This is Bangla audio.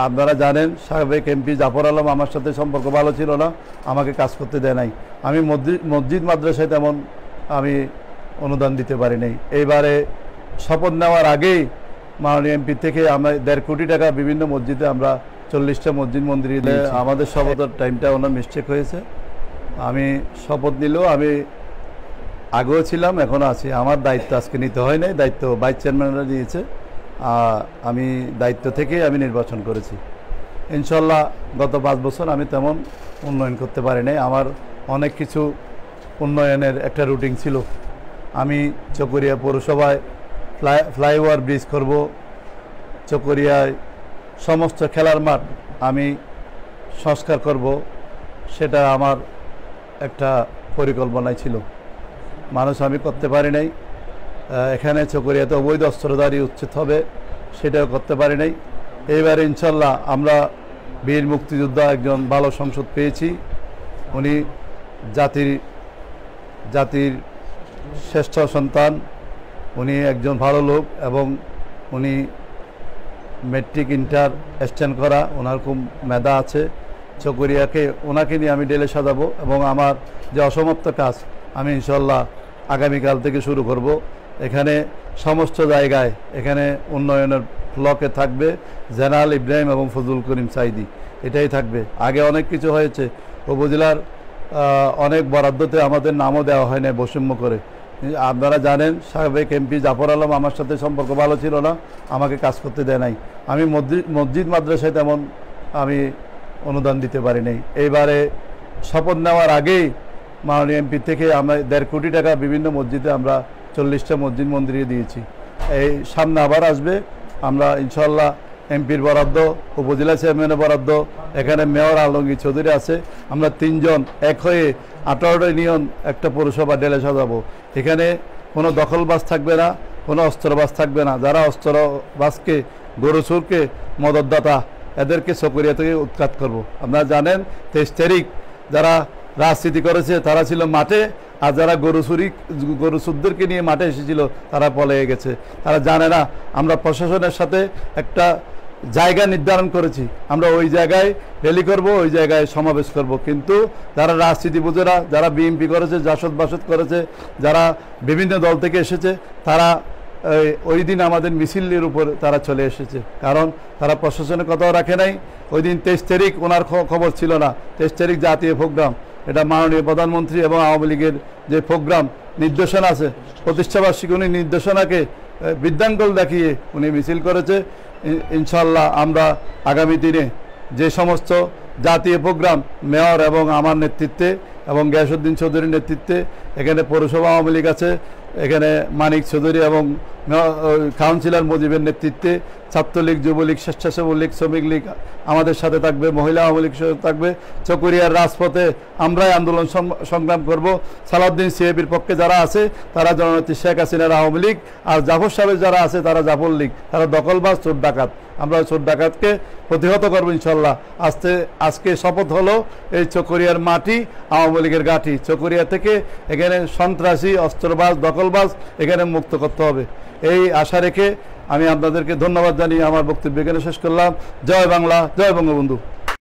আপনারা জানেন সাবেক এমপি জাফর আলম আমার সাথে সম্পর্ক ভালো ছিল না, আমাকে কাজ করতে দেয় নাই। আমি মসজিদ মাদ্রাসায় তেমন আমি অনুদান দিতে পারি নাই। এইবারে শপথ নেওয়ার আগেই মাননীয় এমপি থেকে আমরা 1.5 কোটি টাকা বিভিন্ন মসজিদে আমরা 40টা মসজিদ মন্দিরে দিয়েছি। আমাদের শপথের টাইমটা ওনার মিস্টেক হয়েছে। আমি শপথ নিলেও আমি আগেও ছিলাম, এখনও আছি। আমার দায়িত্ব আজকে নিতে হয় নাই, দায়িত্ব ভাইস চেয়ারম্যানরা নিয়েছে। আমি দায়িত্ব থেকে আমি নির্বাচন করেছি। ইনশাল্লাহ গত 5 বছর আমি তেমন উন্নয়ন করতে পারি নাই। আমার অনেক কিছু উন্নয়নের একটা রুটিন ছিল। আমি চকরিয়া পৌরসভায় ফ্লাইওভার ব্রিজ করব, চকরিয়ায় সমস্ত খেলার মাঠ আমি সংস্কার করব, সেটা আমার একটা পরিকল্পনায় ছিল। মানুষ আমি করতে পারি নাই। এখানে চকরিয়াতে অবৈধ অস্ত্রধারী উচ্ছেদ হবে, সেটাও করতে পারি নাই। এইবারে ইনশাল্লাহ আমরা বীর মুক্তিযোদ্ধা একজন ভালো সংসদ পেয়েছি। উনি জাতির শ্রেষ্ঠ সন্তান, উনি একজন ভালো লোক এবং উনি মেট্রিক ইন্টার স্ট্যান্ড করা, ওনার খুব মেধা আছে। চকরিয়াকে ওনাকে নিয়ে আমি ডেলে সাজাবো এবং আমার যে অসমাপ্ত কাজ আমি ইনশাল্লাহ আগামীকাল থেকে শুরু করব। এখানে সমস্ত জায়গায় এখানে উন্নয়নের ব্লকে থাকবে জেনারেল ইব্রাহিম এবং ফজলুল করিম সাইদি, এটাই থাকবে। আগে অনেক কিছু হয়েছে, উপজেলার অনেক বরাদ্দতে আমাদের নামও দেওয়া হয় না বৈষম্য করে। আপনারা জানেন সাবেক এমপি জাফর আলম আমার সাথে সম্পর্ক ভালো ছিল না, আমাকে কাজ করতে দেয় নাই। আমি মসজিদ মাদ্রাসায় তেমন আমি অনুদান দিতে পারি নাই। এইবারে শপথ নেওয়ার আগেই মাননীয় এমপি থেকে আমরা 1.5 কোটি টাকা বিভিন্ন মসজিদে আমরা 40টা মসজিদ মন্দিরে দিয়েছি। এই সামনে আবার আসবে। আমরা ইনশাল্লাহ এমপির বরাদ্দ, উপজেলা চেয়ারম্যানের বরাদ্দ, এখানে মেয়র আলমগীর চৌধুরী আছে, আমরা 3 জন এক হয়ে 18টা ইউনিয়ন একটা পৌরসভা ডেলে সাজাবো। এখানে কোনো দখলবাজ থাকবে না, কোনো অস্ত্রবাজ থাকবে না। যারা অস্ত্রবাজকে, গরুচুরকে, মদতদাতা এদেরকে চকরিয়া থেকে উৎখাত করব। আপনারা জানেন 23 তারিখ যারা রাজনীতি করেছে তারা ছিল মাঠে, আর যারা গরুচুরদেরকে নিয়ে মাঠে এসেছিল তারা পলায়ে গেছে। তারা জানে না আমরা প্রশাসনের সাথে একটা জায়গা নির্ধারণ করেছি, আমরা ওই জায়গায় র্যালি করব, ওই জায়গায় সমাবেশ করব। কিন্তু যারা রাজনীতি বোঝেরা, যারা বিএনপি করেছে, জাসদ বাসদ করেছে, যারা বিভিন্ন দল থেকে এসেছে, তারা ওই দিন আমাদের মিছিলের উপর তারা চলে এসেছে, কারণ তারা প্রশাসনের কথাও রাখে নাই। ওই দিন 23 তারিখ ওনার খবর ছিল না। 23 তারিখ জাতীয় প্রোগ্রাম, এটা মাননীয় প্রধানমন্ত্রী এবং আওয়ামী লীগের যে প্রোগ্রাম নির্দেশনা আছে, প্রতিষ্ঠাবার্ষিকী উনি নির্দেশনাকে বৃদ্ধাঙ্গুল দেখিয়ে উনি মিছিল করেছে। ইনশাল্লাহ আমরা আগামী দিনে যে সমস্ত জাতীয় প্রোগ্রাম মেয়র এবং আমার নেতৃত্বে এবং গিয়াসউদ্দিন চৌধুরীর নেতৃত্বে, এখানে পৌরসভা আওয়ামী লীগ আছে, এখানে মানিক চৌধুরী এবং কাউন্সিলর মুজিবের নেতৃত্বে ছাত্রলীগ, যুবলীগ, স্বেচ্ছাসেবক লীগ, শ্রমিক লীগ আমাদের সাথে থাকবে, মহিলা আওয়ামী লীগ সাথে থাকবে। চকরিয়ার রাজপথে আমরাই আন্দোলন সংগ্রাম করব। সালাউদ্দিন সিএবির পক্ষে যারা আছে তারা জননেত্রী শেখ হাসিনার আওয়ামী লীগ, আর জাফর সাহেবের যারা আছে তারা জাফর লীগ, তারা দখলবাজ, চোর ডাকাত। আমরা চোর ডাকাতকে প্রতিহত করবো ইনশাল্লাহ। আজকে শপথ হলো এই চকরিয়ার মাটি আওয়ামী লীগের গাঁটি। চকরিয়া থেকে এখানে সন্ত্রাসী, অস্ত্রবাজ, দখলবাজ এখানে মুক্ত করতে হবে, এই আশা রেখে আমি আপনাদেরকে ধন্যবাদ জানিয়ে আমার বক্তব্য এখানে শেষ করলাম। জয় বাংলা, জয় বঙ্গবন্ধু।